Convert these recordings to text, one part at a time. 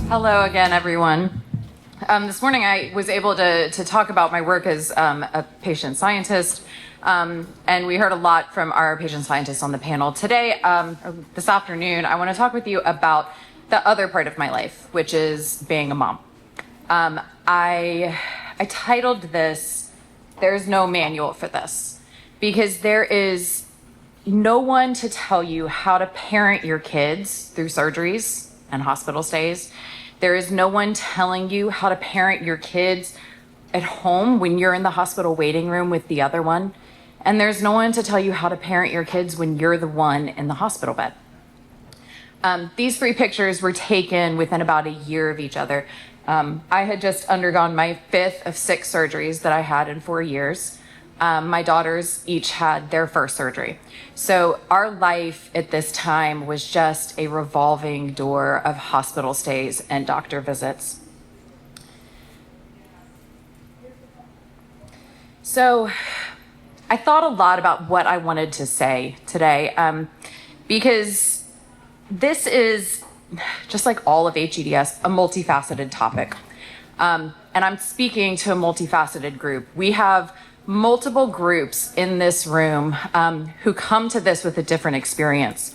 Hello again, everyone. This morning I was able to talk about my work as a patient scientist, and we heard a lot from our patient scientists on the panel. Today, this afternoon, I want to talk with you about the other part of my life, which is being a mom. I titled this, "There's No Manual for This," because there is no one to tell you how to parent your kids through surgeries and hospital stays. There is no one telling you how to parent your kids at home when you're in the hospital waiting room with the other one. And there's no one to tell you how to parent your kids when you're the one in the hospital bed. These three pictures were taken within about a year of each other. I had just undergone my 5th of 6 surgeries that I had in 4 years. My daughters each had their first surgery. So our life at this time was just a revolving door of hospital stays and doctor visits. So I thought a lot about what I wanted to say today, because this is, just like all of HEDS, a multifaceted topic. And I'm speaking to a multifaceted group. We have multiple groups in this room who come to this with a different experience.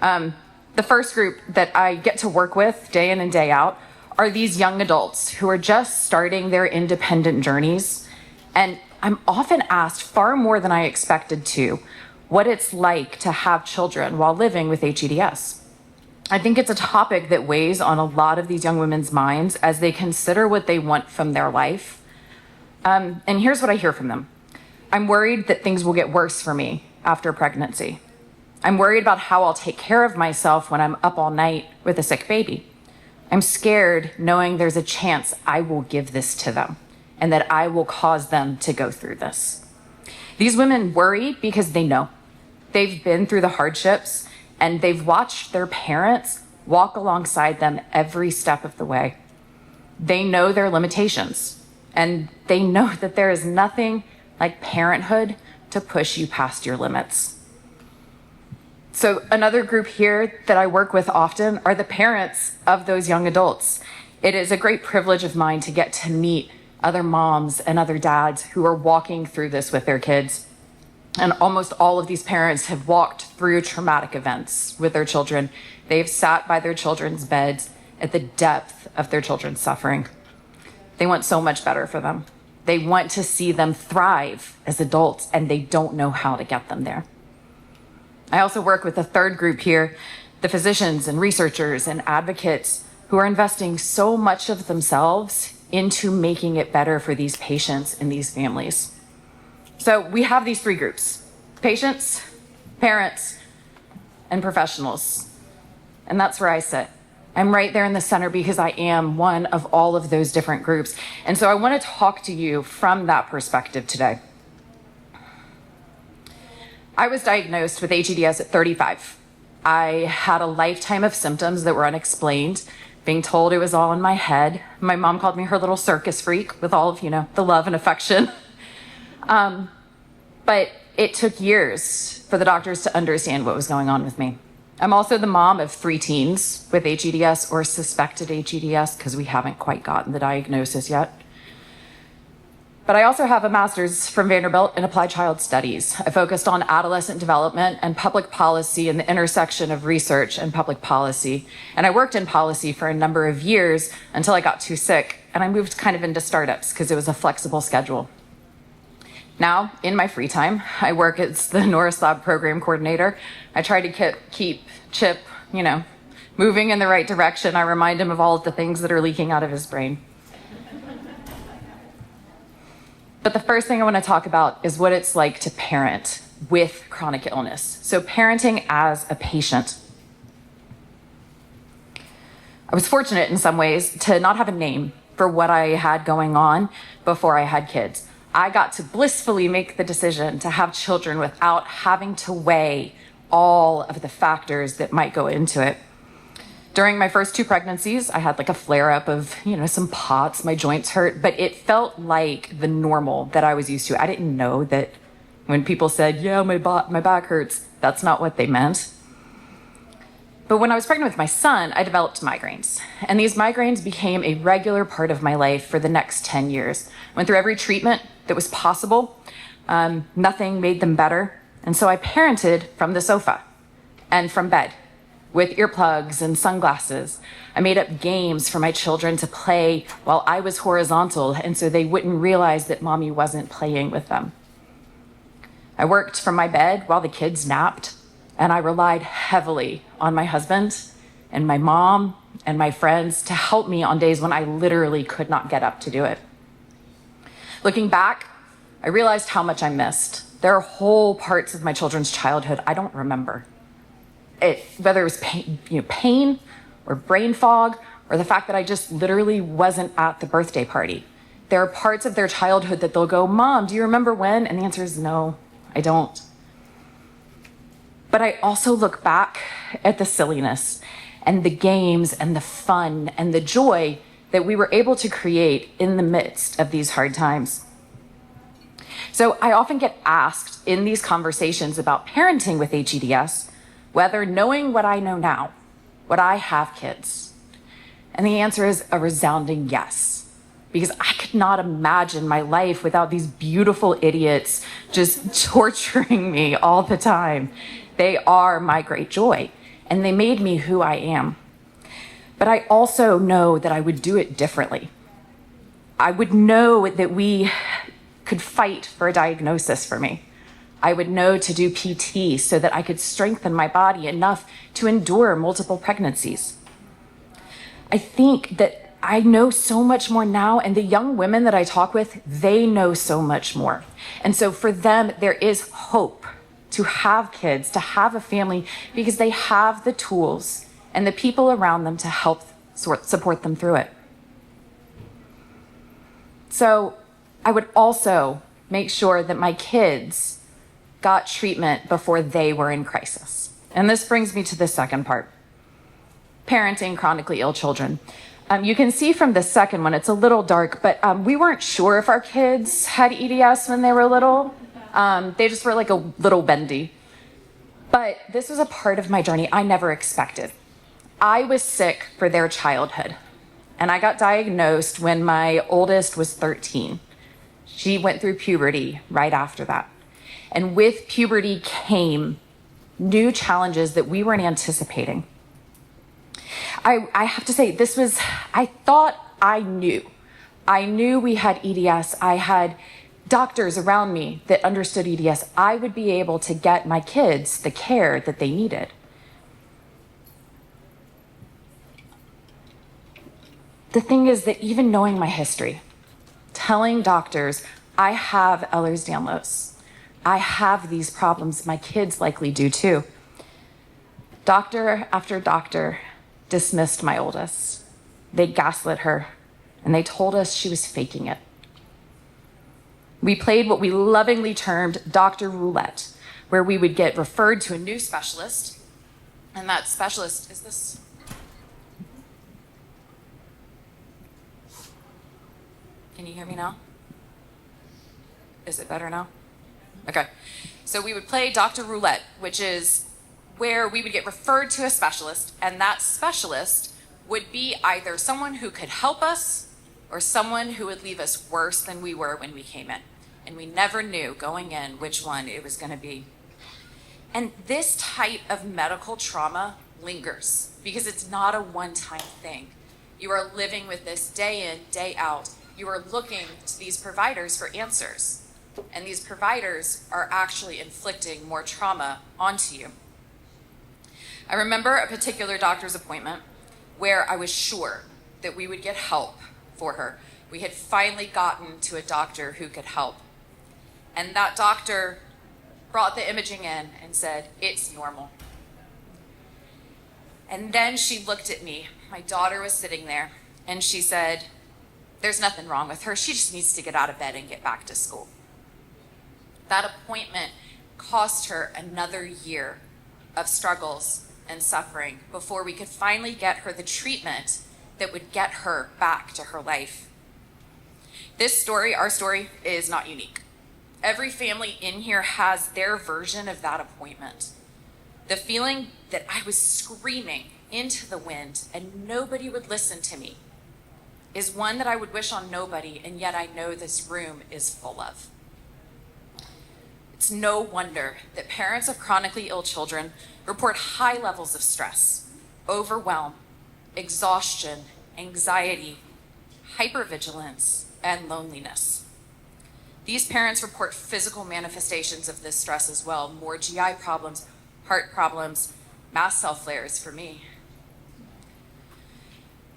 The first group that I get to work with day in and day out are these young adults who are just starting their independent journeys. And I'm often asked, far more than I expected to, what it's like to have children while living with HEDS. I think it's a topic that weighs on a lot of these young women's minds as they consider what they want from their life. And here's what I hear from them. I'm worried that things will get worse for me after pregnancy. I'm worried about how I'll take care of myself when I'm up all night with a sick baby. I'm scared knowing there's a chance I will give this to them and that I will cause them to go through this. These women worry because they know. They've been through the hardships and they've watched their parents walk alongside them every step of the way. They know their limitations. And they know that there is nothing like parenthood to push you past your limits. So another group here that I work with often are the parents of those young adults. It is a great privilege of mine to get to meet other moms and other dads who are walking through this with their kids. And almost all of these parents have walked through traumatic events with their children. They've sat by their children's beds at the depth of their children's suffering. They want so much better for them. They want to see them thrive as adults, and they don't know how to get them there. I also work with a third group here, the physicians and researchers and advocates who are investing so much of themselves into making it better for these patients and these families. So we have these three groups: patients, parents, and professionals. And that's where I sit. I'm right there in the center because I am one of all of those different groups. And so I want to talk to you from that perspective today. I was diagnosed with HEDS at 35. I had a lifetime of symptoms that were unexplained, being told it was all in my head. My mom called me her little circus freak with all of, the love and affection. But it took years for the doctors to understand what was going on with me. I'm also the mom of 3 teens with HEDS or suspected HEDS because we haven't quite gotten the diagnosis yet. But I also have a master's from Vanderbilt in applied child studies. I focused on adolescent development and public policy and the intersection of research and public policy. And I worked in policy for a number of years until I got too sick and I moved kind of into startups because it was a flexible schedule. Now, in my free time, I work as the Norris Lab program coordinator. I try to keep Chip, moving in the right direction. I remind him of all of the things that are leaking out of his brain. But the first thing I want to talk about is what it's like to parent with chronic illness. So parenting as a patient. I was fortunate in some ways to not have a name for what I had going on before I had kids. I got to blissfully make the decision to have children without having to weigh all of the factors that might go into it. During my first 2 pregnancies, I had like a flare-up of, some POTS, my joints hurt, but it felt like the normal that I was used to. I didn't know that when people said, yeah, my back hurts, that's not what they meant. But when I was pregnant with my son, I developed migraines. And these migraines became a regular part of my life for the next 10 years. Went through every treatment that was possible. Nothing made them better. And so I parented from the sofa and from bed with earplugs and sunglasses. I made up games for my children to play while I was horizontal, and so they wouldn't realize that mommy wasn't playing with them. I worked from my bed while the kids napped, and I relied heavily on my husband and my mom and my friends to help me on days when I literally could not get up to do it. Looking back, I realized how much I missed. There are whole parts of my children's childhood I don't remember. Whether it was pain or brain fog, or the fact that I just literally wasn't at the birthday party. There are parts of their childhood that they'll go, "Mom, do you remember when?" And the answer is no, I don't. But I also look back at the silliness and the games and the fun and the joy that we were able to create in the midst of these hard times. So I often get asked in these conversations about parenting with HEDS, whether knowing what I know now, would I have kids? And the answer is a resounding yes, because I could not imagine my life without these beautiful idiots just torturing me all the time. They are my great joy, and they made me who I am. But I also know that I would do it differently. I would know that we could fight for a diagnosis for me. I would know to do PT so that I could strengthen my body enough to endure multiple pregnancies. I think that I know so much more now, and the young women that I talk with, they know so much more. And so for them, there is hope to have kids, to have a family, because they have the tools and the people around them to help support them through it. So I would also make sure that my kids got treatment before they were in crisis. And this brings me to the second part, parenting chronically ill children. You can see from the second one, it's a little dark, but we weren't sure if our kids had EDS when they were little. They just were like a little bendy. But this was a part of my journey I never expected. I was sick for their childhood, and I got diagnosed when my oldest was 13. She went through puberty right after that. And with puberty came new challenges that we weren't anticipating. I have to say, I thought I knew. I knew we had EDS. I had doctors around me that understood EDS. I would be able to get my kids the care that they needed. The thing is that even knowing my history, telling doctors, I have Ehlers-Danlos, I have these problems, my kids likely do too. Doctor after doctor dismissed my oldest. They gaslit her, and they told us she was faking it. We played what we lovingly termed Dr. Roulette, where we would get referred to a new specialist, and that specialist is this. Can you hear me now? Is it better now? Okay. So we would play Dr. Roulette, which is where we would get referred to a specialist, and that specialist would be either someone who could help us or someone who would leave us worse than we were when we came in. And we never knew going in which one it was going to be. And this type of medical trauma lingers because it's not a one-time thing. You are living with this day in, day out. You are looking to these providers for answers. And these providers are actually inflicting more trauma onto you. I remember a particular doctor's appointment where I was sure that we would get help for her. We had finally gotten to a doctor who could help. And that doctor brought the imaging in and said, "It's normal." And then she looked at me. My daughter was sitting there, and she said, "There's nothing wrong with her. She just needs to get out of bed and get back to school." That appointment cost her another year of struggles and suffering before we could finally get her the treatment that would get her back to her life. This story, our story, is not unique. Every family in here has their version of that appointment. The feeling that I was screaming into the wind and nobody would listen to me is one that I would wish on nobody, and yet I know this room is full of. It's no wonder that parents of chronically ill children report high levels of stress, overwhelm, exhaustion, anxiety, hypervigilance, and loneliness. These parents report physical manifestations of this stress as well, more GI problems, heart problems, mast cell flares for me.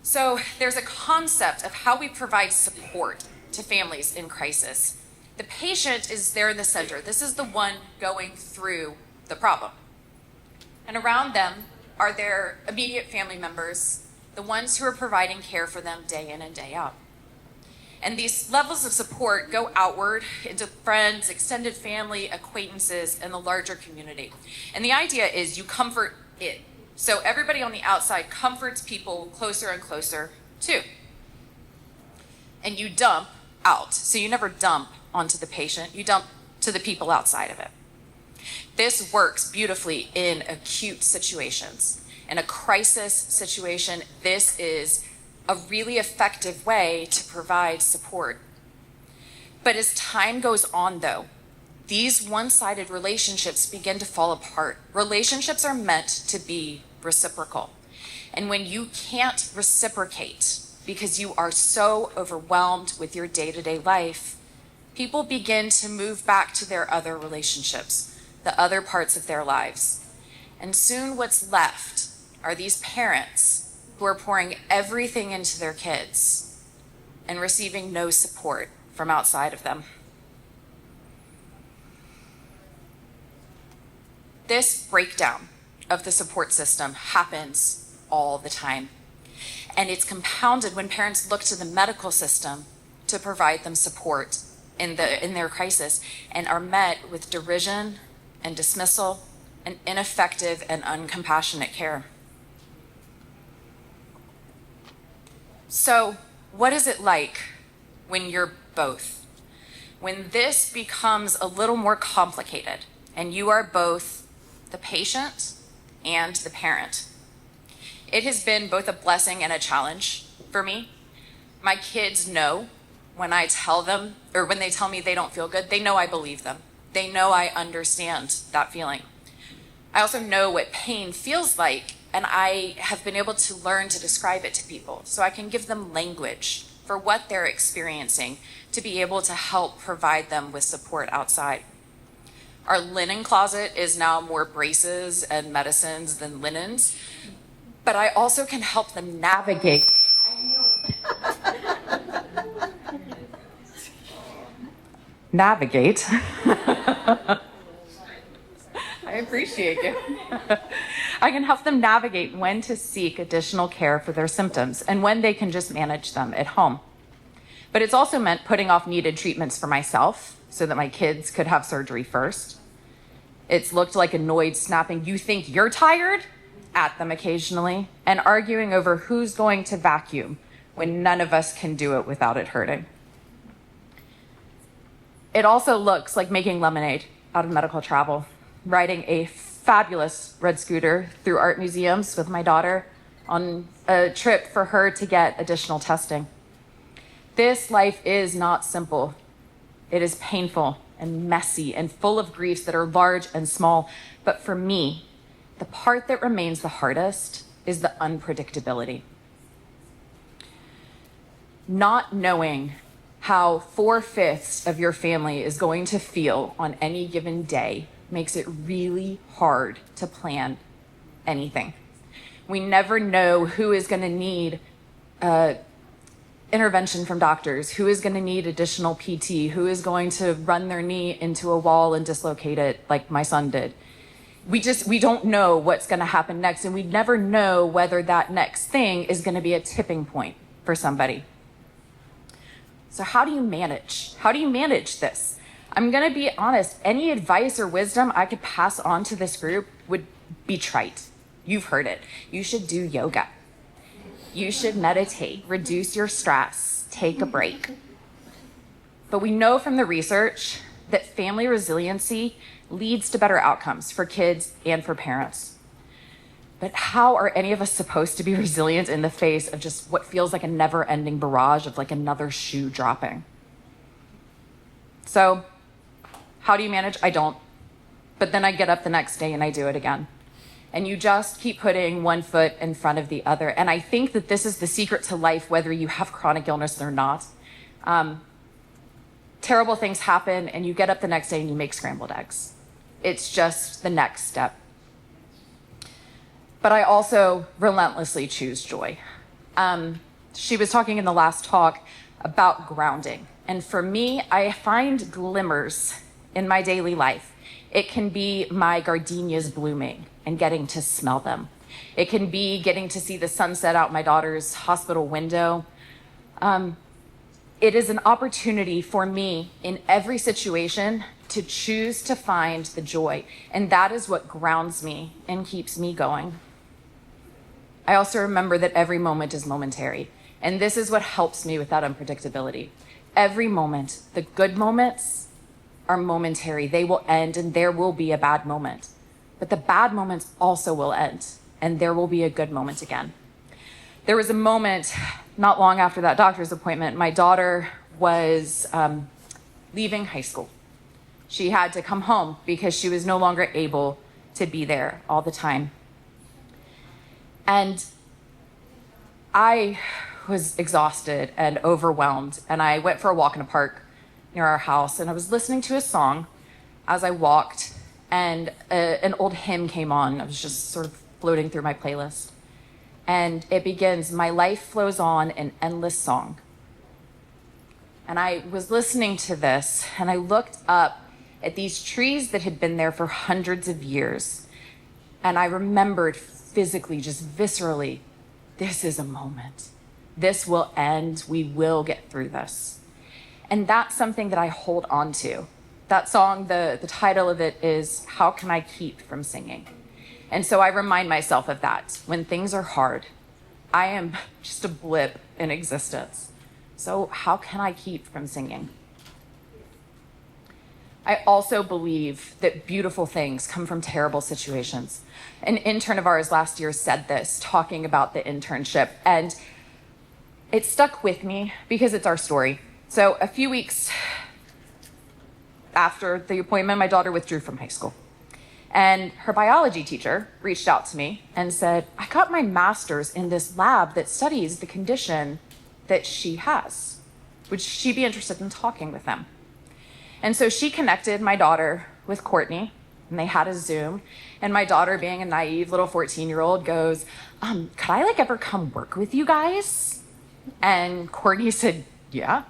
So there's a concept of how we provide support to families in crisis. The patient is there in the center. This is the one going through the problem. And around them are their immediate family members, the ones who are providing care for them day in and day out. And these levels of support go outward into friends, extended family, acquaintances, and the larger community. And the idea is you comfort it. So everybody on the outside comforts people closer and closer to. And you dump out. So you never dump onto the patient, you dump to the people outside of it. This works beautifully in acute situations. In a crisis situation, this is a really effective way to provide support. But as time goes on, though, these one-sided relationships begin to fall apart. Relationships are meant to be reciprocal. And when you can't reciprocate because you are so overwhelmed with your day-to-day life, people begin to move back to their other relationships, the other parts of their lives. And soon what's left are these parents who are pouring everything into their kids and receiving no support from outside of them. This breakdown of the support system happens all the time. And it's compounded when parents look to the medical system to provide them support in their crisis and are met with derision and dismissal and ineffective and uncompassionate care. So, what is it like when you're both? When this becomes a little more complicated and you are both the patient and the parent. It has been both a blessing and a challenge for me. My kids know when I tell them, or when they tell me they don't feel good, they know I believe them. They know I understand that feeling. I also know what pain feels like, and I have been able to learn to describe it to people so I can give them language for what they're experiencing to be able to help provide them with support outside. Our linen closet is now more braces and medicines than linens, but I also can help them navigate. Navigate. I appreciate you. I can help them navigate when to seek additional care for their symptoms and when they can just manage them at home. But it's also meant putting off needed treatments for myself so that my kids could have surgery first. It's looked like annoyed snapping, "You think you're tired?" at them occasionally, and arguing over who's going to vacuum when none of us can do it without it hurting. It also looks like making lemonade out of medical travel, riding a fabulous red scooter through art museums with my daughter on a trip for her to get additional testing. This life is not simple. It is painful and messy and full of griefs that are large and small. But for me, the part that remains the hardest is the unpredictability. Not knowing how 4/5 of your family is going to feel on any given day makes it really hard to plan anything. We never know who is going to need intervention from doctors, who is going to need additional PT, who is going to run their knee into a wall and dislocate it like my son did. We don't know what's going to happen next, and we never know whether that next thing is going to be a tipping point for somebody. So how do you manage? How do you manage this? I'm going to be honest, any advice or wisdom I could pass on to this group would be trite. You've heard it. You should do yoga. You should meditate, reduce your stress, take a break. But we know from the research that family resiliency leads to better outcomes for kids and for parents. But how are any of us supposed to be resilient in the face of just what feels like a never-ending barrage of like another shoe dropping? So how do you manage? I don't. But then I get up the next day and I do it again. And you just keep putting one foot in front of the other. And I think that this is the secret to life, whether you have chronic illness or not. Terrible things happen and you get up the next day and you make scrambled eggs. It's just the next step. But I also relentlessly choose joy. She was talking in the last talk about grounding. And for me, I find glimmers in my daily life. It can be my gardenias blooming and getting to smell them. It can be getting to see the sunset out my daughter's hospital window. It is an opportunity for me in every situation to choose to find the joy. And that is what grounds me and keeps me going. I also remember that every moment is momentary. And this is what helps me with that unpredictability. Every moment, the good moments are momentary. They will end and there will be a bad moment. But the bad moments also will end and there will be a good moment again. There was a moment not long after that doctor's appointment, my daughter was leaving high school. She had to come home because she was no longer able to be there all the time. And I was exhausted and overwhelmed. And I went for a walk in a park near our house. And I was listening to a song as I walked. And an old hymn came on. I was just sort of floating through my playlist. And it begins, "My life flows on, an endless song." And I was listening to this. And I looked up at these trees that had been there for hundreds of years. And I remembered physically, just viscerally, this is a moment. This will end. We will get through this. And that's something that I hold on to. That song, the title of it is How Can I Keep From Singing? And so I remind myself of that. When things are hard, I am just a blip in existence. So how can I keep from singing? I also believe that beautiful things come from terrible situations. An intern of ours last year said this, talking about the internship, and it stuck with me because it's our story. So a few weeks after the appointment, my daughter withdrew from high school. And her biology teacher reached out to me and said, "I got my master's in this lab that studies the condition that she has. Would she be interested in talking with them?" And so she connected my daughter with Courtney, and they had a Zoom. And my daughter, being a naive little 14-year-old, goes, "Could I ever come work with you guys?" And Courtney said, "Yeah."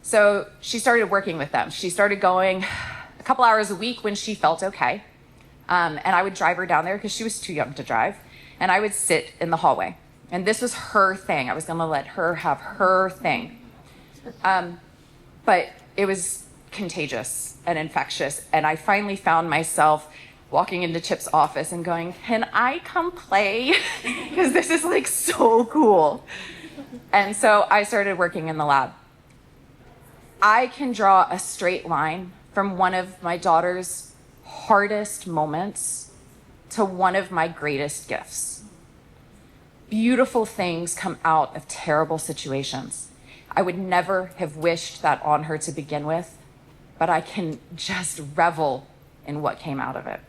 So she started working with them. She started going a couple hours a week when she felt okay. And I would drive her down there because she was too young to drive. And I would sit in the hallway. And this was her thing. I was going to let her have her thing. But it was contagious and infectious. And I finally found myself walking into Chip's office and going, "Can I come play? Because this is so cool." And so I started working in the lab. I can draw a straight line from one of my daughter's hardest moments to one of my greatest gifts. Beautiful things come out of terrible situations. I would never have wished that on her to begin with, but I can just revel in what came out of it.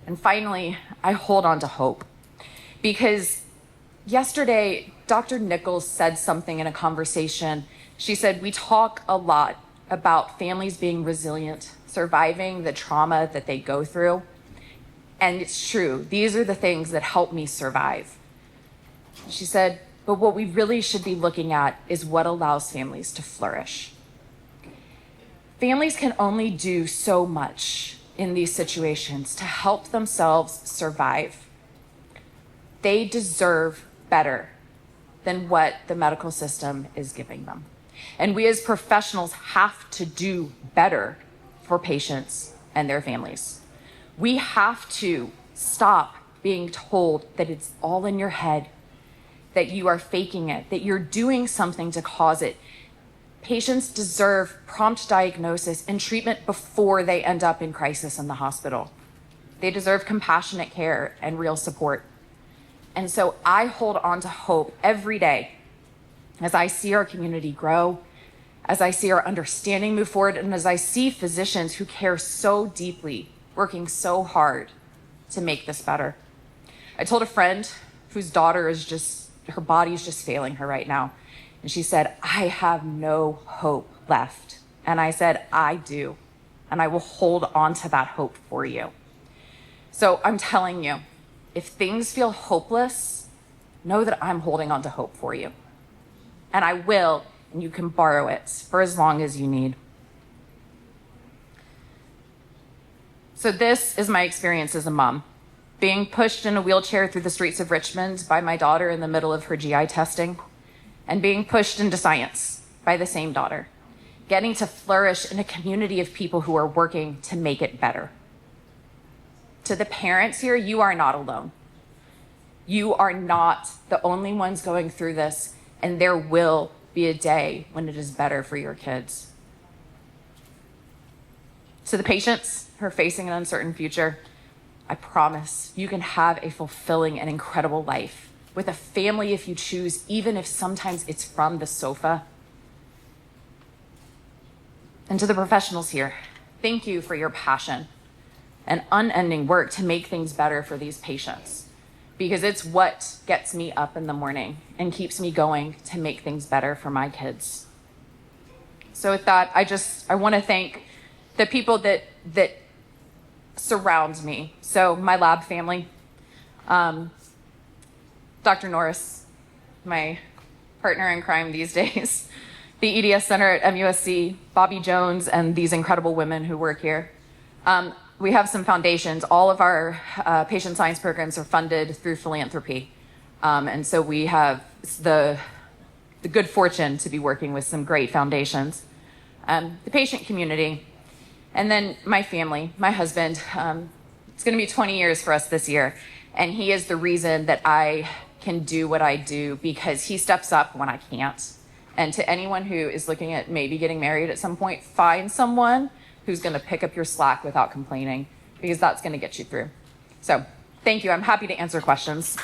And finally, I hold on to hope, because yesterday, Dr. Nichols said something in a conversation. She said, "We talk a lot about families being resilient, surviving the trauma that they go through. And it's true. These are the things that help me survive." She said, "But what we really should be looking at is what allows families to flourish." Families can only do so much in these situations to help themselves survive. They deserve better than what the medical system is giving them. And we as professionals have to do better for patients and their families. We have to stop being told that it's all in your head, that you are faking it, that you're doing something to cause it. Patients deserve prompt diagnosis and treatment before they end up in crisis in the hospital. They deserve compassionate care and real support. And so I hold on to hope every day as I see our community grow, as I see our understanding move forward, and as I see physicians who care so deeply, working so hard to make this better. I told a friend whose daughter her body's just failing her right now. And she said, I have no hope left. And I said, I do. And I will hold on to that hope for you. So I'm telling you, if things feel hopeless, know that I'm holding on to hope for you. And I will, and you can borrow it for as long as you need. So this is my experience as a mom, being pushed in a wheelchair through the streets of Richmond by my daughter in the middle of her GI testing, and being pushed into science by the same daughter, getting to flourish in a community of people who are working to make it better. To the parents here, you are not alone. You are not the only ones going through this, and there will be a day when it is better for your kids. To the patients who are facing an uncertain future, I promise you can have a fulfilling and incredible life with a family if you choose, even if sometimes it's from the sofa. And to the professionals here, thank you for your passion and unending work to make things better for these patients, because it's what gets me up in the morning and keeps me going to make things better for my kids. So with that, I want to thank the people that surround me. So my lab family, Dr. Norris, my partner in crime these days, the EDS Center at MUSC, Bobby Jones, and these incredible women who work here. We have some foundations. All of our patient science programs are funded through philanthropy. And so we have the good fortune to be working with some great foundations. The patient community, and then my family, my husband. It's going to be 20 years for us this year. And he is the reason that I can do what I do, because he steps up when I can't. And to anyone who is looking at maybe getting married at some point, find someone who's going to pick up your slack without complaining, because that's going to get you through. So thank you. I'm happy to answer questions.